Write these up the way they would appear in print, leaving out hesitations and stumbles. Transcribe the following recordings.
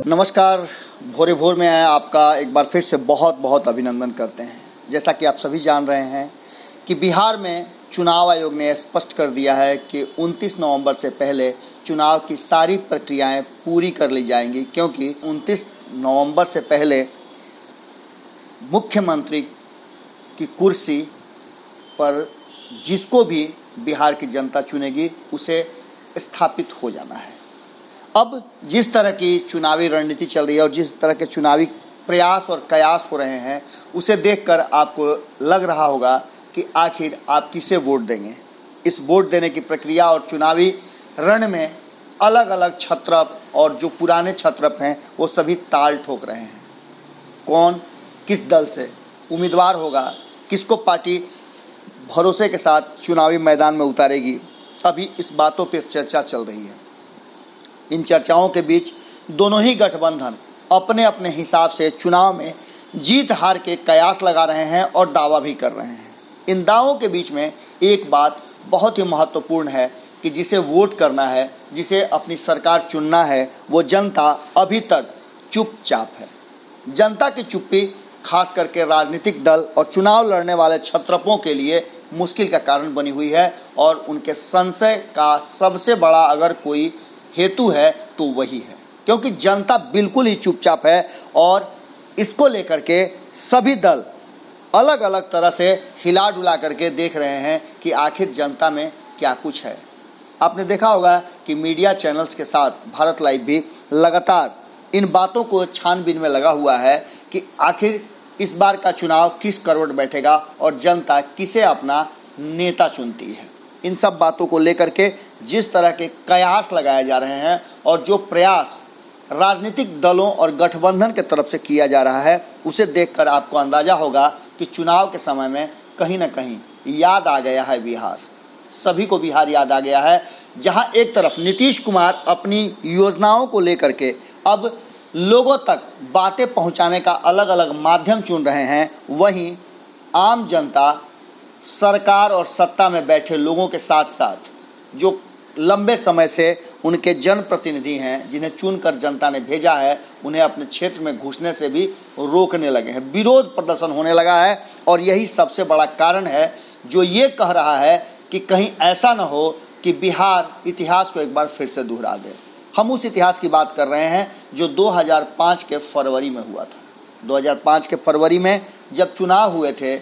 नमस्कार। भोरे भोर में आए आपका एक बार फिर से बहुत बहुत अभिनंदन करते हैं। जैसा कि आप सभी जान रहे हैं कि बिहार में चुनाव आयोग ने स्पष्ट कर दिया है कि 29 नवंबर से पहले चुनाव की सारी प्रक्रियाएं पूरी कर ली जाएंगी, क्योंकि 29 नवंबर से पहले मुख्यमंत्री की कुर्सी पर जिसको भी बिहार की जनता चुनेगी उसे स्थापित हो जाना है। अब जिस तरह की चुनावी रणनीति चल रही है और जिस तरह के चुनावी प्रयास और कयास हो रहे हैं, उसे देखकर आपको लग रहा होगा कि आखिर आप किसे वोट देंगे। इस वोट देने की प्रक्रिया और चुनावी रण में अलग अलग छत्रप और जो पुराने छत्रप हैं वो सभी ताल ठोक रहे हैं। कौन किस दल से उम्मीदवार होगा, किसको पार्टी भरोसे के साथ चुनावी मैदान में उतारेगी, अभी इस बातों पर चर्चा चल रही है। इन चर्चाओं के बीच दोनों ही गठबंधन अपने अपने हिसाब से चुनाव में जीत हार के कयास लगा रहे हैं और दावा भी कर रहे हैं। इन दावों के बीच में एक बात बहुत ही महत्वपूर्ण है कि जिसे वोट करना है, जिसे अपनी सरकार चुनना है, वो जनता अभी तक चुपचाप है। जनता की चुप्पी खास करके राजनीतिक दल और चुनाव लड़ने वाले छत्रपों के लिए मुश्किल का कारण बनी हुई है और उनके संशय का सबसे बड़ा अगर कोई हेतु है तो वही है, क्योंकि जनता बिल्कुल ही चुपचाप है और इसको लेकर के सभी दल अलग अलग तरह से हिला डुला करके देख रहे हैं कि आखिर जनता में क्या कुछ है। आपने देखा होगा कि मीडिया चैनल्स के साथ भारत लाइव भी लगातार इन बातों को छानबीन में लगा हुआ है कि आखिर इस बार का चुनाव किस करवट बैठेगा और जनता किसे अपना नेता चुनती है। इन सब बातों को लेकर के जिस तरह के कयास लगाए जा रहे हैं और जो प्रयास राजनीतिक दलों और गठबंधन के तरफ से किया जा रहा है, उसे देखकर आपको अंदाजा होगा कि चुनाव के समय में कहीं ना कहीं याद आ गया है बिहार। सभी को बिहार याद आ गया है, जहां एक तरफ नीतीश कुमार अपनी योजनाओं को लेकर के अब लोगों तक बातें पहुंचाने का अलग अलग माध्यम चुन रहे हैं, वहीं आम जनता सरकार और सत्ता में बैठे लोगों के साथ साथ जो लंबे समय से उनके जनप्रतिनिधि हैं, जिन्हें चुनकर जनता ने भेजा है, उन्हें अपने क्षेत्र में घुसने से भी रोकने लगे हैं। विरोध प्रदर्शन होने लगा है और यही सबसे बड़ा कारण है जो ये कह रहा है कि कहीं ऐसा न हो कि बिहार इतिहास को एक बार फिर से दोहरा दे। हम उस इतिहास की बात कर रहे हैं जो 2005 के फरवरी में हुआ था। 2005 के फरवरी में जब चुनाव हुए थे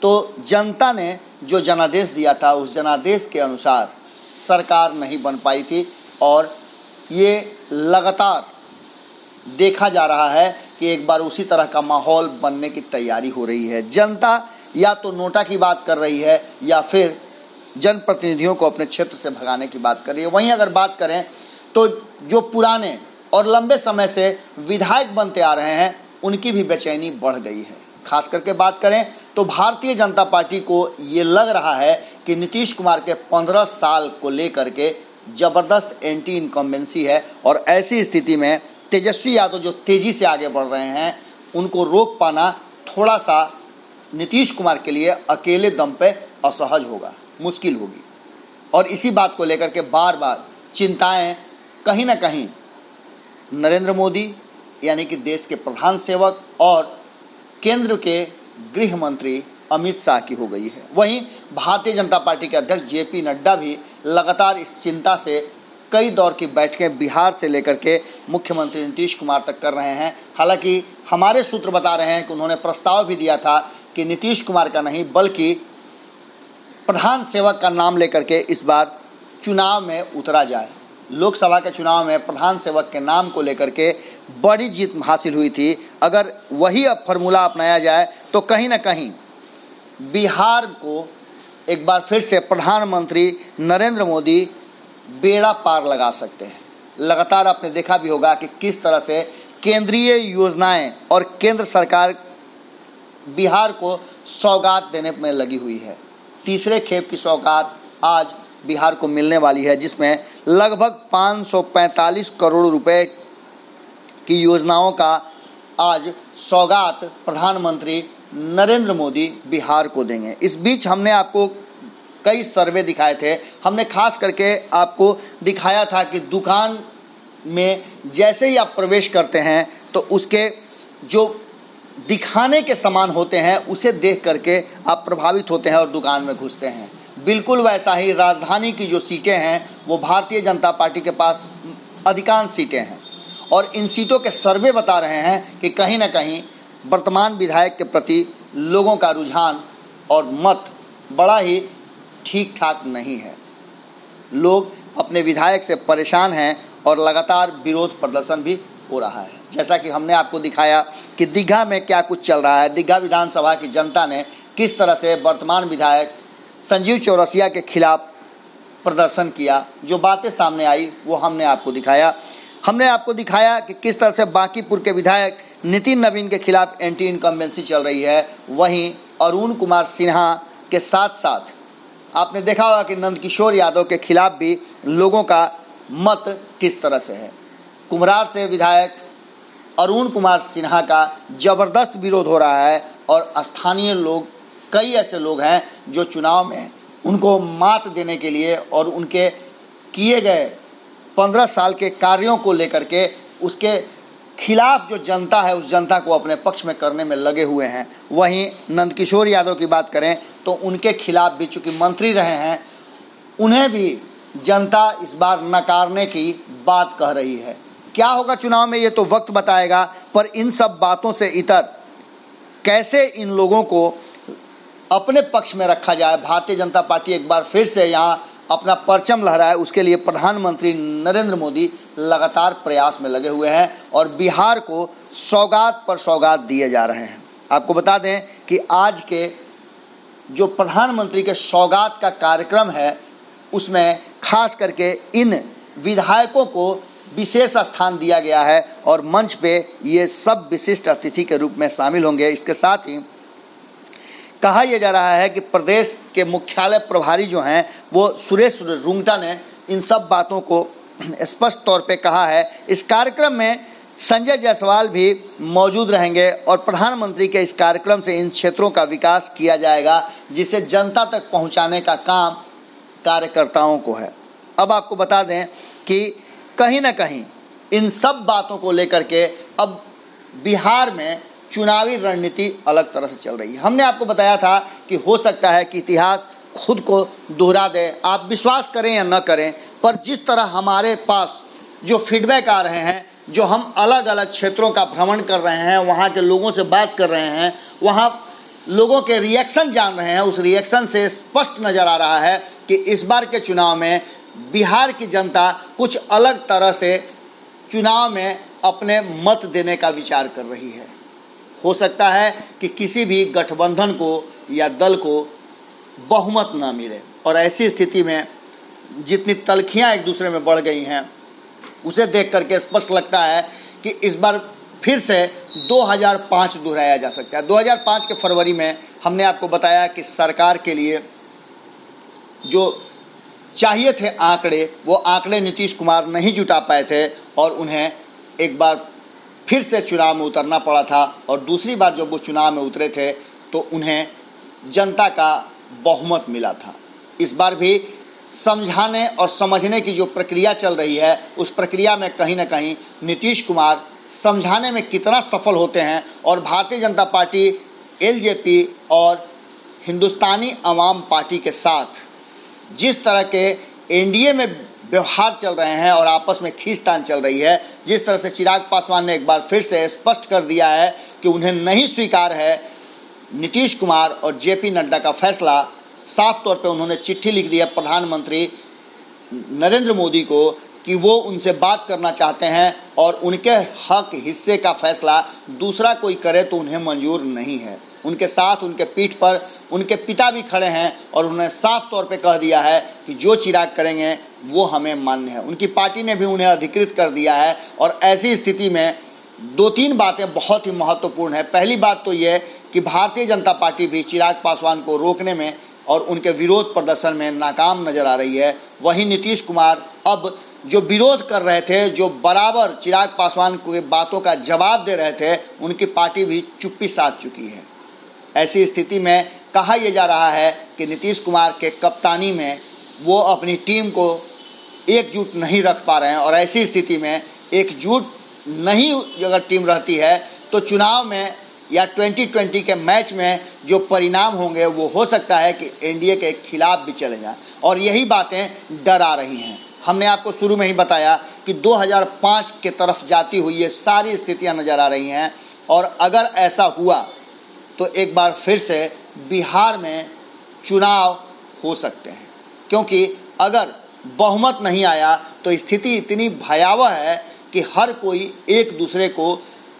तो जनता ने जो जनादेश दिया था, उस जनादेश के अनुसार सरकार नहीं बन पाई थी और ये लगातार देखा जा रहा है कि एक बार उसी तरह का माहौल बनने की तैयारी हो रही है। जनता या तो नोटा की बात कर रही है या फिर जनप्रतिनिधियों को अपने क्षेत्र से भगाने की बात कर रही है। वहीं अगर बात करें तो जो पुराने और लंबे समय से विधायक बनते आ रहे हैं, उनकी भी बेचैनी बढ़ गई है। खास करके बात करें तो भारतीय जनता पार्टी को ये लग रहा है कि नीतीश कुमार के 15 साल को लेकर के जबरदस्त एंटी इनकम्बेंसी है और ऐसी स्थिति में तेजस्वी यादव जो तेजी से आगे बढ़ रहे हैं, उनको रोक पाना थोड़ा सा नीतीश कुमार के लिए अकेले दम पे असहज होगा, मुश्किल होगी। और इसी बात को लेकर के बार बार चिंताएं कहीं ना कहीं नरेंद्र मोदी यानी कि देश के प्रधान सेवक और केंद्र के गृह मंत्री अमित शाह की हो गई है। वहीं भारतीय जनता पार्टी के अध्यक्ष जेपी नड्डा भी लगातार इस चिंता से कई दौर की बैठकें बिहार से लेकर के मुख्यमंत्री नीतीश कुमार तक कर रहे हैं। हालांकि हमारे सूत्र बता रहे हैं कि उन्होंने प्रस्ताव भी दिया था कि नीतीश कुमार का नहीं बल्कि प्रधान सेवक का नाम लेकर के इस बार चुनाव में उतरा जाए। लोकसभा के चुनाव में प्रधान सेवक के नाम को लेकर के बड़ी जीत हासिल हुई थी। अगर वही अब फॉर्मूला अपनाया जाए तो कहीं ना कहीं बिहार को एक बार फिर से प्रधानमंत्री नरेंद्र मोदी बेड़ा पार लगा सकते हैं। लगातार आपने देखा भी होगा कि किस तरह से केंद्रीय योजनाएं और केंद्र सरकार बिहार को सौगात देने में लगी हुई है। तीसरे खेप की सौगात आज बिहार को मिलने वाली है, जिसमें लगभग 545 करोड़ रुपए की योजनाओं का आज सौगात प्रधानमंत्री नरेंद्र मोदी बिहार को देंगे। इस बीच हमने आपको कई सर्वे दिखाए थे। हमने खास करके आपको दिखाया था कि दुकान में जैसे ही आप प्रवेश करते हैं तो उसके जो दिखाने के सामान होते हैं उसे देख करके आप प्रभावित होते हैं और दुकान में घुसते हैं। बिल्कुल वैसा ही राजधानी की जो सीटें हैं वो भारतीय जनता पार्टी के पास अधिकांश सीटें हैं और इन सीटों के सर्वे बता रहे हैं कि कहीं ना कहीं वर्तमान विधायक के प्रति लोगों का रुझान और मत बड़ा ही ठीक ठाक नहीं है। लोग अपने विधायक से परेशान हैं और लगातार विरोध प्रदर्शन भी हो रहा है। जैसा कि हमने आपको दिखाया कि दीघा में क्या कुछ चल रहा है, दीघा विधानसभा की जनता ने किस तरह से वर्तमान विधायक संजीव चौरसिया के खिलाफ प्रदर्शन किया, जो बातें सामने आई वो हमने आपको दिखाया। हमने आपको दिखाया कि किस तरह से बांकीपुर के विधायक नितिन नवीन के खिलाफ एंटी इनकम्बेंसी चल रही है। वहीं अरुण कुमार सिन्हा के साथ साथ आपने देखा होगा कि नंदकिशोर यादव के खिलाफ भी लोगों का मत किस तरह से है। कुम्हरार से विधायक अरुण कुमार सिन्हा का जबरदस्त विरोध हो रहा है और स्थानीय लोग, कई ऐसे लोग हैं जो चुनाव में उनको मात देने के लिए और उनके किए गए 15 साल के कार्यों को लेकर के उसके खिलाफ जो जनता है उस जनता को अपने पक्ष में करने में लगे हुए हैं। वहीं नंदकिशोर यादव की बात करें तो उनके खिलाफ भी चूंकि मंत्री रहे हैं, उन्हें भी जनता इस बार नकारने की बात कह रही है। क्या होगा चुनाव में ये तो वक्त बताएगा, पर इन सब बातों से इतर कैसे इन लोगों को अपने पक्ष में रखा जाए। भारतीय जनता पार्टी एक बार फिर से यहाँ अपना परचम लहराए, उसके लिए प्रधानमंत्री नरेंद्र मोदी लगातार प्रयास में लगे हुए हैं और बिहार को सौगात पर सौगात दिए जा रहे हैं। आपको बता दें कि आज के जो प्रधानमंत्री के सौगात का कार्यक्रम है उसमें खास करके इन विधायकों को विशेष स्थान दिया गया है और मंच पे ये सब विशिष्ट अतिथि के रूप में शामिल होंगे। इसके साथ ही कहा यह जा रहा है कि प्रदेश के मुख्यालय प्रभारी जो हैं वो सुरेश रुंगटा ने इन सब बातों को स्पष्ट तौर पे कहा है। इस कार्यक्रम में संजय जायसवाल भी मौजूद रहेंगे और प्रधानमंत्री के इस कार्यक्रम से इन क्षेत्रों का विकास किया जाएगा जिसे जनता तक पहुंचाने का काम कार्यकर्ताओं को है। अब आपको बता दें कि कहीं ना कहीं इन सब बातों को लेकर के अब बिहार में चुनावी रणनीति अलग तरह से चल रही है। हमने आपको बताया था कि हो सकता है कि इतिहास खुद को दोहरा दे, आप विश्वास करें या न करें, पर जिस तरह हमारे पास जो फीडबैक आ रहे हैं, जो हम अलग अलग क्षेत्रों का भ्रमण कर रहे हैं, वहाँ के लोगों से बात कर रहे हैं, वहाँ लोगों के रिएक्शन जान रहे हैं, उस रिएक्शन से स्पष्ट नज़र आ रहा है कि इस बार के चुनाव में बिहार की जनता कुछ अलग तरह से चुनाव में अपने मत देने का विचार कर रही है। हो सकता है कि किसी भी गठबंधन को या दल को बहुमत न मिले और ऐसी स्थिति में जितनी तलखियां एक दूसरे में बढ़ गई हैं उसे देख करके स्पष्ट लगता है कि इस बार फिर से 2005 दोहराया जा सकता है। 2005 के फरवरी में हमने आपको बताया कि सरकार के लिए जो चाहिए थे आंकड़े, वो आंकड़े नीतीश कुमार नहीं जुटा पाए थे और उन्हें एक बार फिर से चुनाव में उतरना पड़ा था और दूसरी बार जब वो चुनाव में उतरे थे तो उन्हें जनता का बहुमत मिला था। इस बार भी समझाने और समझने की जो प्रक्रिया चल रही है उस प्रक्रिया में कहीं ना कहीं नीतीश कुमार समझाने में कितना सफल होते हैं और भारतीय जनता पार्टी, एलजेपी और हिंदुस्तानी अवाम पार्टी के साथ जिस तरह के एनडीए में व्यवहार चल रहे हैं और आपस में खींचतान चल रही है, जिस तरह से चिराग पासवान ने एक बार फिर से स्पष्ट कर दिया है कि उन्हें नहीं स्वीकार है नीतीश कुमार और जेपी नड्डा का फैसला, साफ तौर पे उन्होंने चिट्ठी लिख दी है प्रधानमंत्री नरेंद्र मोदी को कि वो उनसे बात करना चाहते हैं और उनके हक हिस्से का फैसला दूसरा कोई करे तो उन्हें मंजूर नहीं है। उनके साथ उनके पीठ पर उनके पिता भी खड़े हैं और उन्होंने साफ तौर पे कह दिया है कि जो चिराग करेंगे वो हमें मान्य है। उनकी पार्टी ने भी उन्हें अधिकृत कर दिया है और ऐसी स्थिति में 2-3 बातें बहुत ही महत्वपूर्ण है। पहली बात तो ये कि भारतीय जनता पार्टी भी चिराग पासवान को रोकने में और उनके विरोध प्रदर्शन में नाकाम नजर आ रही है। वहीं नीतीश कुमार अब जो विरोध कर रहे थे, जो बराबर चिराग पासवान को बातों का जवाब दे रहे थे, उनकी पार्टी भी चुप्पी साध चुकी है। ऐसी स्थिति में कहा यह जा रहा है कि नीतीश कुमार के कप्तानी में वो अपनी टीम को एकजुट नहीं रख पा रहे हैं और ऐसी स्थिति में एकजुट नहीं अगर टीम रहती है तो चुनाव में या 2020 के मैच में जो परिणाम होंगे वो हो सकता है कि एनडीए के खिलाफ भी चले जाएं। और यही बातें डरा रही हैं। हमने आपको शुरू में ही बताया कि 2005 के तरफ जाती हुई ये सारी स्थितियां नज़र आ रही हैं। और अगर ऐसा हुआ तो एक बार फिर से बिहार में चुनाव हो सकते हैं, क्योंकि अगर बहुमत नहीं आया तो स्थिति इतनी भयावह है कि हर कोई एक दूसरे को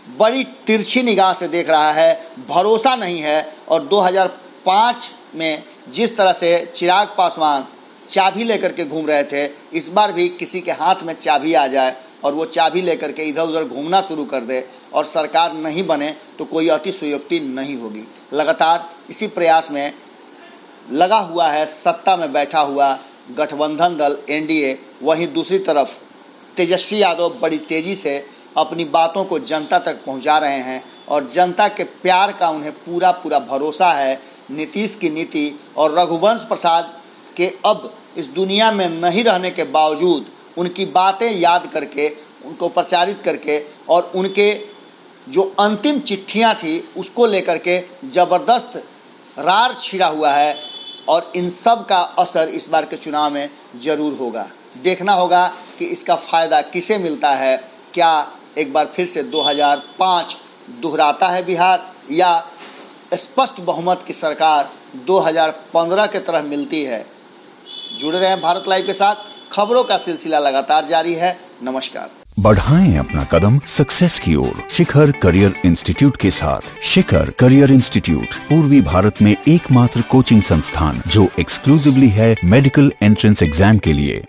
बड़ी तिरछी निगाह से देख रहा है, भरोसा नहीं है। और 2005 में जिस तरह से चिराग पासवान चाबी लेकर के घूम रहे थे, इस बार भी किसी के हाथ में चाबी आ जाए और वो चाबी लेकर के इधर उधर घूमना शुरू कर दे और सरकार नहीं बने तो कोई अतिशयोक्ति नहीं होगी। लगातार इसी प्रयास में लगा हुआ है सत्ता में बैठा हुआ गठबंधन दल एनडीए। वहीं दूसरी तरफ तेजस्वी यादव बड़ी तेज़ी से अपनी बातों को जनता तक पहुंचा रहे हैं और जनता के प्यार का उन्हें पूरा पूरा भरोसा है। नीतीश की नीति और रघुवंश प्रसाद के अब इस दुनिया में नहीं रहने के बावजूद उनकी बातें याद करके, उनको प्रचारित करके और उनके जो अंतिम चिट्ठियां थी उसको लेकर के ज़बरदस्त रार छिड़ा हुआ है। और इन सब का असर इस बार के चुनाव में ज़रूर होगा। देखना होगा कि इसका फ़ायदा किसे मिलता है। क्या एक बार फिर से 2005 दोहराता है बिहार, या स्पष्ट बहुमत की सरकार 2015 के तरह मिलती है। जुड़े रहें भारत लाइव के साथ, खबरों का सिलसिला लगातार जारी है। नमस्कार। बढ़ाएं अपना कदम सक्सेस की ओर शिखर करियर इंस्टीट्यूट के साथ। शिखर करियर इंस्टीट्यूट पूर्वी भारत में एकमात्र कोचिंग संस्थान जो एक्सक्लूसिवली है मेडिकल एंट्रेंस एग्जाम के लिए।